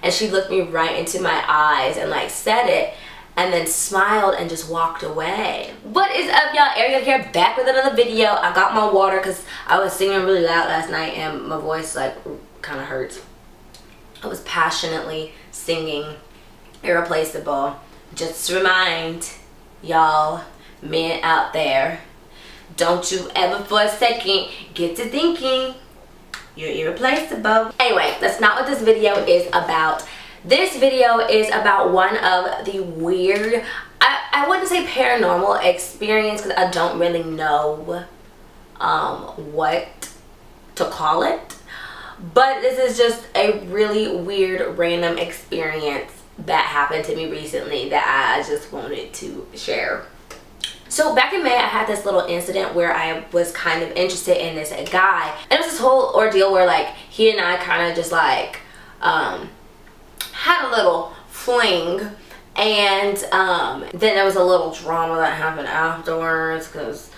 and she looked me right into my eyes and like said it, and then smiled and just walked away. What is up, y'all? Arianna here, back with another video. I got my water because I was singing really loud last night and my voice like kind of hurts. I was passionately singing Irreplaceable. Just to remind y'all, men out there, don't you ever for a second get to thinking you're irreplaceable. Anyway, that's not what this video is about. This video is about one of the weird, I wouldn't say paranormal experience because I don't really know what to call it. But this is just a really weird random experience that happened to me recently that I just wanted to share. So back in May, I had this little incident where I was kind of interested in this guy. And it was this whole ordeal where like he and I kind of just like had a little fling, and then there was a little drama that happened afterwards because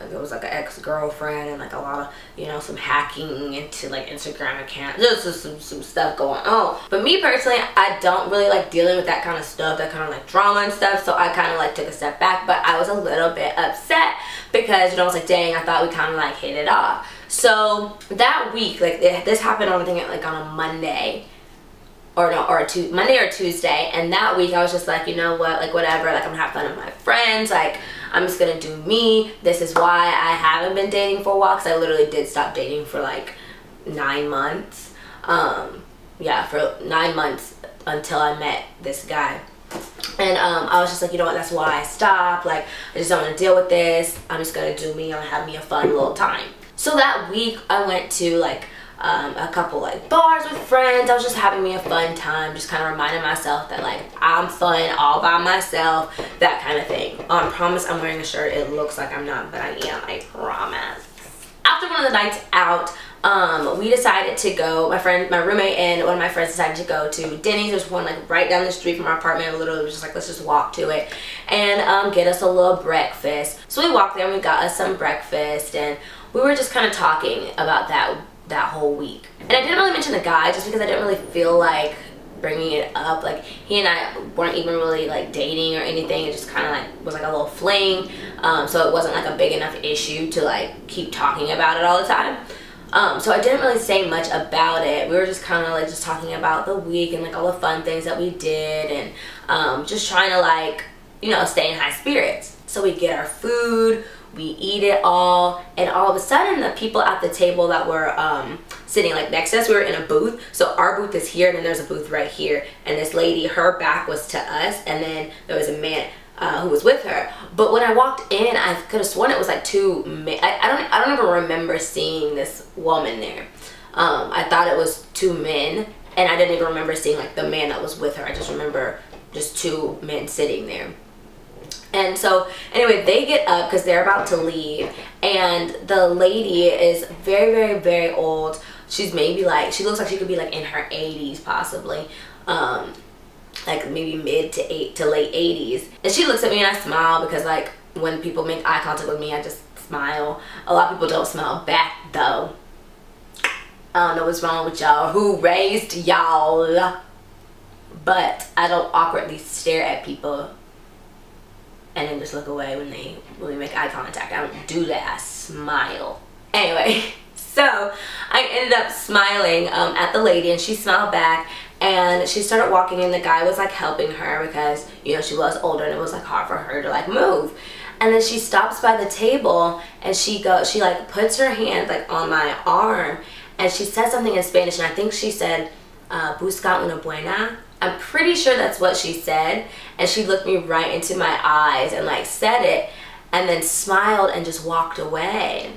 there was like an ex-girlfriend and like a lot of, you know, some hacking into like Instagram accounts. There's just some stuff going on. But me personally, I don't really like dealing with that kind of stuff, that kind of like drama and stuff, so I kind of like took a step back. But I was a little bit upset because, you know, I was like, dang, I thought we kind of like hit it off. So that week, like this happened on, I think like on a Monday. Monday or Tuesday, and that week I was just like, you know what, like whatever, like I'm gonna have fun with my friends, like I'm just gonna do me. This is why I haven't been dating for a while, because I literally did stop dating for like 9 months. Yeah, for 9 months until I met this guy. And I was just like, you know what, that's why I stopped. Like I just don't want to deal with this. I'm just gonna do me. I'm gonna have me a fun little time. So that week I went to like a couple like bars with friends. I was just having me a fun time, just kind of reminding myself that like I'm fun all by myself, that kind of thing. I promise I'm wearing a shirt. It looks like I'm not, but I am, I promise. After one of the nights out, we decided to go, my roommate and one of my friends decided to go to Denny's. There's one like right down the street from our apartment. Literally was just like, let's just walk to it and get us a little breakfast. So we walked there and we got us some breakfast, and we were just kind of talking about that whole week. And I didn't really mention the guy just because I didn't really feel like bringing it up. Like he and I weren't even really like dating or anything. It just kind of like was like a little fling, so it wasn't like a big enough issue to like keep talking about it all the time. So I didn't really say much about it. We were just kind of like just talking about the week and like all the fun things that we did, and just trying to like, you know, stay in high spirits. So we get our food, we eat it all, and all of a sudden the people at the table that were sitting like next to us, we were in a booth. So our booth is here and then there's a booth right here, and this lady, her back was to us, and then there was a man who was with her. But when I walked in, I could have sworn it was like two men. I don't even remember seeing this woman there. I thought it was two men, and I didn't even remember seeing like the man that was with her. I just remember just two men sitting there. And so anyway, they get up because they're about to leave, and the lady is very, very, very old. She's maybe like, she looks like she could be like in her 80s possibly, like maybe mid to late 80s. And she looks at me and I smile because like when people make eye contact with me, I just smile. A lot of people don't smile back though. I don't know what's wrong with y'all, who raised y'all, but I don't awkwardly stare at people and then just look away when we make eye contact. I don't do that. I smile. Anyway, so I ended up smiling at the lady, and she smiled back, and she started walking, and the guy was like helping her because, you know, she was older and it was like hard for her to like move. And then she stops by the table and she like puts her hand like on my arm, and she said something in Spanish, and I think she said busca una buena. I'm pretty sure that's what she said, and she looked me right into my eyes and like said it, and then smiled and just walked away.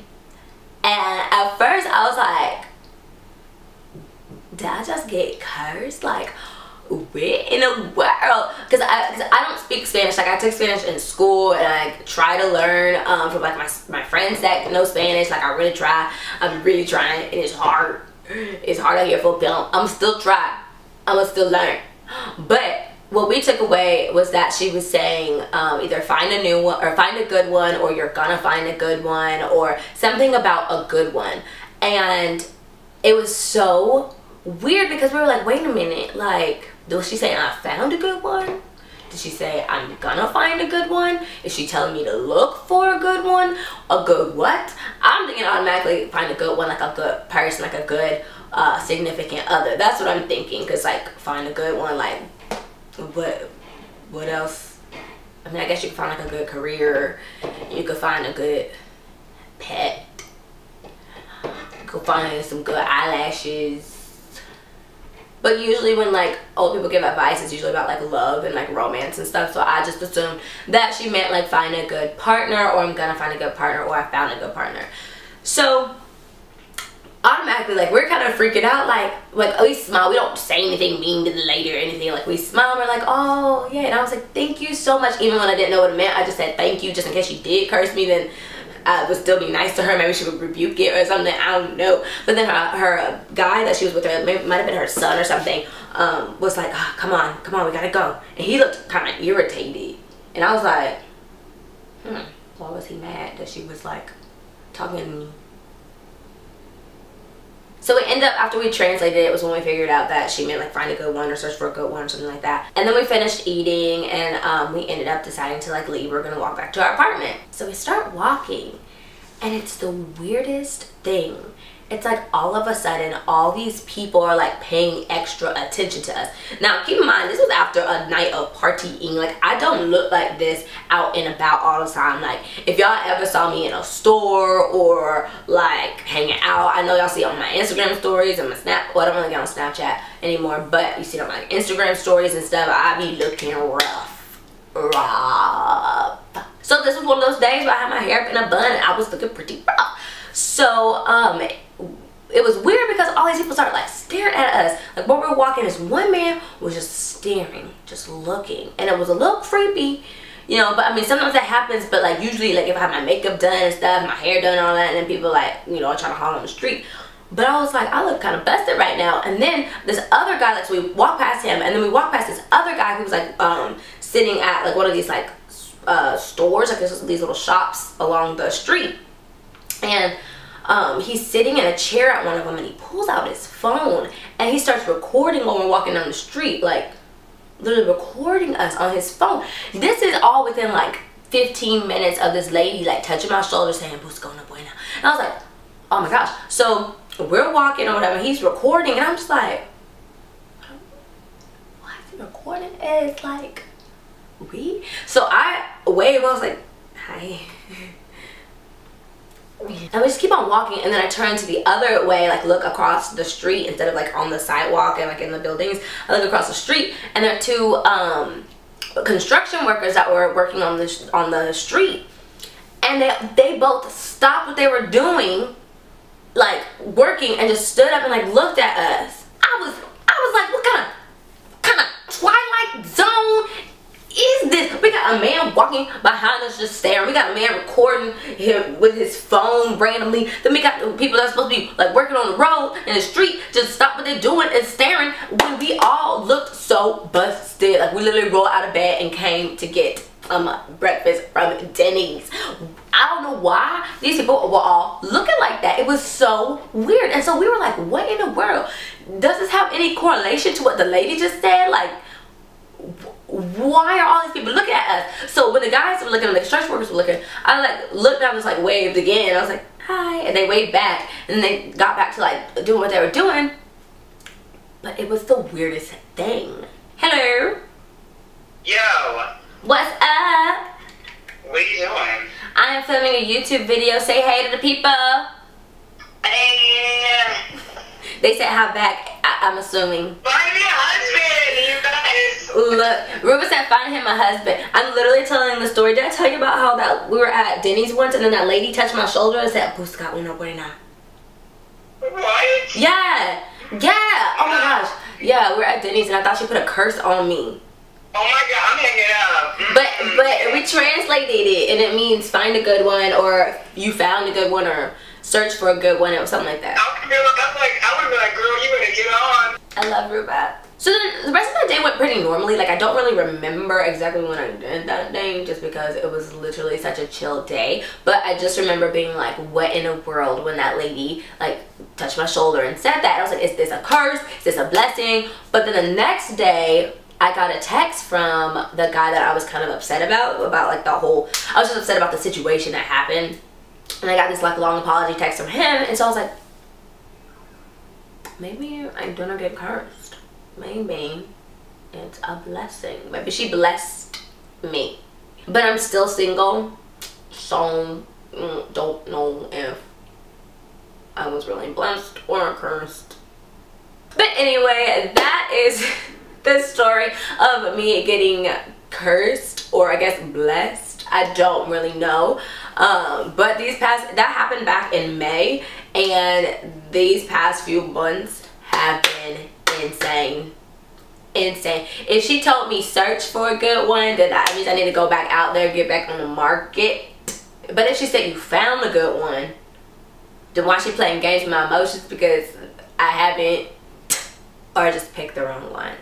And at first I was like, did I just get cursed? Like, where in the world? Because I don't speak Spanish. Like I took Spanish in school, and I try to learn from like my friends that know Spanish. Like I really try. I'm really trying, and it's hard. It's hard out here for people. I'm still trying. I'm gonna still learn. But what we took away was that she was saying either find a new one or find a good one, or you're gonna find a good one, or something about a good one. And it was so weird because we were like, wait a minute, like, was she saying I found a good one? Did she say I'm gonna find a good one? Is she telling me to look for a good one? A good what? I'm thinking automatically find a good one, like a good person, like a good significant other. That's what I'm thinking, because like find a good one, like what else? I mean, I guess you could find like a good career, you could find a good pet, you could find some good eyelashes. But usually when like old people give advice, it's usually about like love and like romance and stuff. So I just assumed that she meant like find a good partner, or I'm gonna find a good partner, or I found a good partner. So automatically, like, we're kind of freaking out, like we smile. We don't say anything mean to the lady or anything. Like, we smile and we're like, oh yeah. And I was like, thank you so much. Even when I didn't know what it meant, I just said thank you, just in case she did curse me, then I would still be nice to her. Maybe she would rebuke it or something, I don't know. But then her guy that she was with, her, maybe might have been her son or something, was like, oh, come on, we gotta go. And he looked kind of irritated. And I was like, why was he mad that she was like talking to me? So we ended up, after we translated it, was when we figured out that she meant like find a good one or search for a good one or something like that. And then we finished eating, and we ended up deciding to like leave. We're gonna walk back to our apartment. So we start walking, and it's the weirdest thing. It's like all of a sudden all these people are like paying extra attention to us. Now keep in mind, this was after a night of partying. Like, I don't look like this out and about all the time. Like, if y'all ever saw me in a store or like hanging out, I know y'all see it on my Instagram stories and my Snap. Well, I don't really get on Snapchat anymore, but you see it on my Instagram stories and stuff. I be looking rough. So this was one of those days where I had my hair up in a bun and I was looking pretty rough. So it was weird because all these people started like staring at us. Like, when we were walking, this one man was just staring, just looking, and it was a little creepy, you know. But I mean, sometimes that happens, but like usually, like if I have my makeup done and stuff, my hair done and all that, and then people like, you know, are trying to holler on the street. But I was like, I look kind of busted right now. And then this other guy, like, so we walked past him, and then we walked past this other guy who was like sitting at like one of these like stores, like these little shops along the street. And he's sitting in a chair at one of them, and he pulls out his phone and he starts recording when we're walking down the street, like literally recording us on his phone. This is all within like 15 minutes of this lady like touching my shoulder saying, "Buscona buena." And I was like, oh my gosh. So we're walking or whatever, he's recording, and I'm just like, why is he recording? And it's like, so I wave, I was like, hi. And we just keep on walking, and then I turn to the other way, like look across the street instead of like on the sidewalk and like in the buildings. I look across the street, and there are two construction workers that were working on the street, and they both stopped what they were doing, like working, and just stood up and like looked at us. I was like, what kind of Twilight Zone is this? We got a man walking behind us just staring. We got a man recording him with his phone randomly. Then we got the people that are supposed to be like working on the road in the street just stop what they're doing and staring, when we all looked so busted. Like, we literally rolled out of bed and came to get breakfast from Denny's. I don't know why these people were all looking like that. It was so weird. And so we were like, what in the world? Does this have any correlation to what the lady just said? Like, why are all these people looking at us? So when the guys were looking, the construction workers were looking, I like looked down and just like waved again. I was like, hi, and they waved back, and they got back to like doing what they were doing. But it was the weirdest thing. Hello. Yo. What's up? What are you doing? I am filming a YouTube video. Say hey to the people. Hey. They said hi back, I'm assuming. Find me a husband, you guys. Look, Ruben said find him a husband. I'm literally telling the story. Did I tell you about how that we were at Denny's once, and then that lady touched my shoulder and said, "Busca una buena"? What? Yeah. Yeah. Oh my gosh. Yeah, we were at Denny's, and I thought she put a curse on me. Oh my god, I'm hanging up. But we translated it, and it means find a good one, or you found a good one, or search for a good one, or something like that. I would be like, girl, you better get on. I love Rubat. So then the rest of the day went pretty normally. Like, I don't really remember exactly when I did that day, just because it was literally such a chill day. But I just remember being like, what in the world, when that lady like touched my shoulder and said that. I was like, is this a curse? Is this a blessing? But then the next day, I got a text from the guy that I was kind of upset about like the whole, I was just upset about the situation that happened. And I got this like long apology text from him. And so I was like, maybe I don't get cursed. Maybe it's a blessing. Maybe she blessed me. But I'm still single. So don't know if I was really blessed or cursed. But anyway, that is the story of me getting cursed, or I guess blessed. I don't really know. But that happened back in May, and these past few months have been insane. If she told me search for a good one, then that means I need to go back out there, get back on the market. But if she said you found a good one, then why she playing games with my emotions? Because I haven't, or I just picked the wrong ones.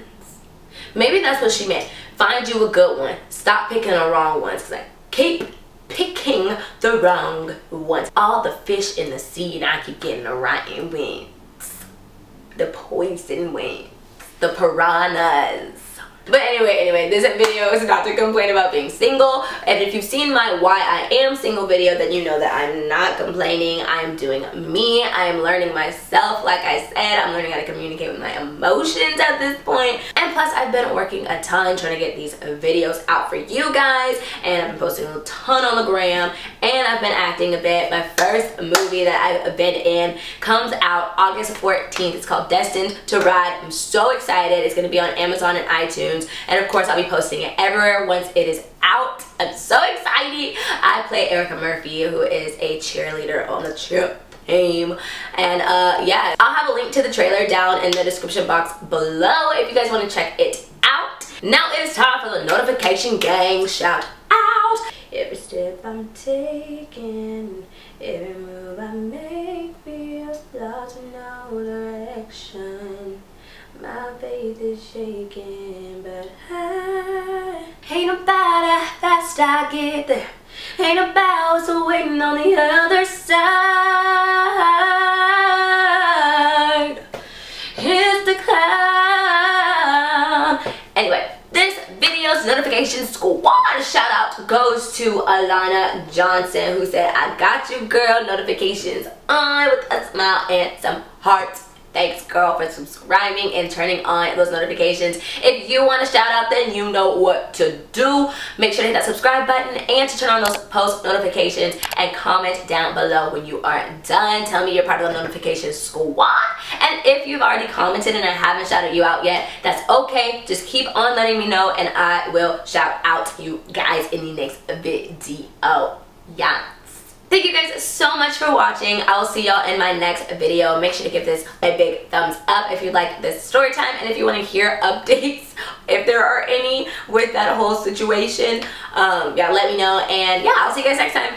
Maybe that's what she meant. Find you a good one. Stop picking the wrong ones. Cause I keep picking the wrong ones. All the fish in the sea, and I keep getting the rotten wings, the poison wings, the piranhas. But anyway, this video is not to complain about being single. And if you've seen my why I am single video, then you know that I'm not complaining. I'm doing me. I am learning myself. Like I said, I'm learning how to communicate with my emotions at this point. And plus, I've been working a ton trying to get these videos out for you guys. And I've been posting a ton on the gram. And I've been acting a bit. My first movie that I've been in comes out August 14th. It's called Destined to Ride. I'm so excited. It's going to be on Amazon and iTunes. And of course, I'll be posting it everywhere once it is out. I'm so excited. I play Erica Murphy, who is a cheerleader on the cheer team. And yeah, I'll have a link to the trailer down in the description box below if you guys want to check it out. Now it is time for the notification gang shout out. Every step I'm taking, every move I make feels lost in no direction. My faith is shaking, but ain't about how fast I get there. Ain't about what's waiting on the other side. Here's the climb. Anyway, this video's notification squad shout out goes to Arianna Jonae, who said, I got you, girl. Notifications on with a smile and some hearts. Thanks, girl, for subscribing and turning on those notifications. If you want a shout out, then you know what to do. Make sure to hit that subscribe button and to turn on those post notifications, and comment down below when you are done. Tell me you're part of the notification squad. And if you've already commented and I haven't shouted you out yet, that's okay. Just keep on letting me know and I will shout out you guys in the next video. Yeah. Thank you guys so much for watching. I will see y'all in my next video. Make sure to give this a big thumbs up if you like this story time, and if you want to hear updates, if there are any, with that whole situation, yeah, let me know. And yeah, I'll see you guys next time.